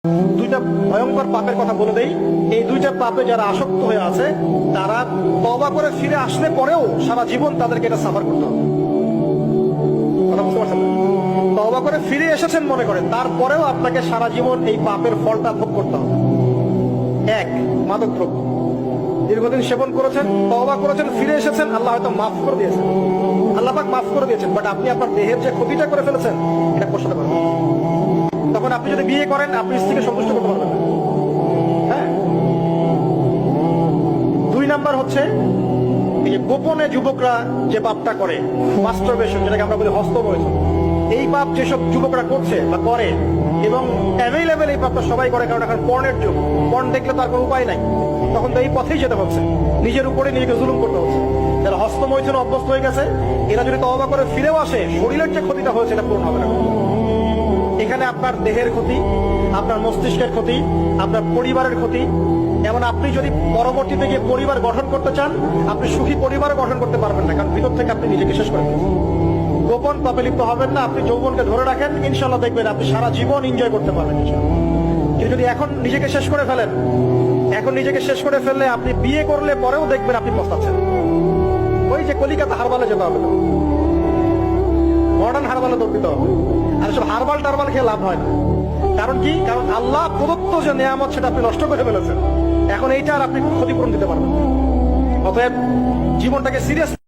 দুইটা ভয়ঙ্কর পাপের কথা বলে দেই। এই দুইটা পাপে যারা আসক্ত হয়ে আছে তারা তওবা করে ফিরে আসলে পরেও সারা জীবন তাদেরকে এটা সাফার করতে হবে। কথা বুঝতে পারছেন? তওবা করে ফিরে এসেছেন মনে করেন, তারপরেও আপনাকে সারা জীবন এই পাপের ফলটা ভোগ করতে হবে। এক, মাদকদ্রব্য দীর্ঘদিন সেবন করেছেন, তওবা করেছেন, ফিরে এসেছেন, আল্লাহ হয়তো মাফ করে দিয়েছেন, আল্লাহ পাক মাফ করে দিয়েছেন, বাট আপনি আপনার দেহের যে ক্ষতিটা করে ফেলেছেন এটা পোষাতে পারবেন। তখন আপনি যদি বিয়ে করেন আপনি স্ত্রীকে সন্তুষ্ট করতে পারবেন না। হ্যাঁ। দুই নাম্বার হচ্ছে এই যে গোপনে যুবকরা যে পাপটা করে, মাস্টারবেশন, যেটাকে আমরা বলি হস্তমৈথুন, এই পাপ যেসব যুবকরা করছে বা করে, এবং অ্যাভেলেবেল এই পাপটা সবাই করে, কারণ এখন পর্নের যুগ, পর্ন দেখলে তার কোনো উপায় নাই, তখন তো এই পথেই যেতে হচ্ছে, নিজের উপরে নিজেকে জুলুম করতে হচ্ছে। যারা হস্তমৈথুন অভ্যস্ত হয়ে গেছে এরা যদি তওবা করে ফিরেও আসে, শরীরের যে ক্ষতিটা হয়েছে এটা পূরণ হবে না। এখানে আপনার দেহের ক্ষতি, আপনার মস্তিষ্কের ক্ষতি, আপনার পরিবারের ক্ষতি, এমন আপনি যদি পরবর্তীতে গিয়ে পরিবার গঠন করতে চান আপনি সুখী পরিবার গঠন করতে পারবেন না, কারণ ভিতর থেকে আপনি নিজেকে শেষ করে ফেলেছেন। গোপন পাপে লিপ্ত হবেন না, আপনি যৌবনকে ধরে রাখেন, ইনশাল্লাহ দেখবেন আপনি সারা জীবন এনজয় করতে পারবেন ইনশাল্লাহ। কিন্তু যদি এখন নিজেকে শেষ করে ফেলেন, এখন নিজেকে শেষ করে ফেললে আপনি বিয়ে করলে পরেও দেখবেন আপনি পস্তাচ্ছেন। ওই যে কলিকাতা হারবালে যেতে হবে, মডার্ন হারবালে দৌড় দিতে হবে, আর সব হারবাল টারবাল খেয়ে লাভ হয় না। কারণ কি? কারণ আল্লাহ প্রদত্ত যে নিয়ামত সেটা আপনি নষ্ট করে ফেলেছেন, এখন এইটা আর আপনি ক্ষতিপূরণ দিতে পারবেন। অতএব জীবনটাকে সিরিয়াস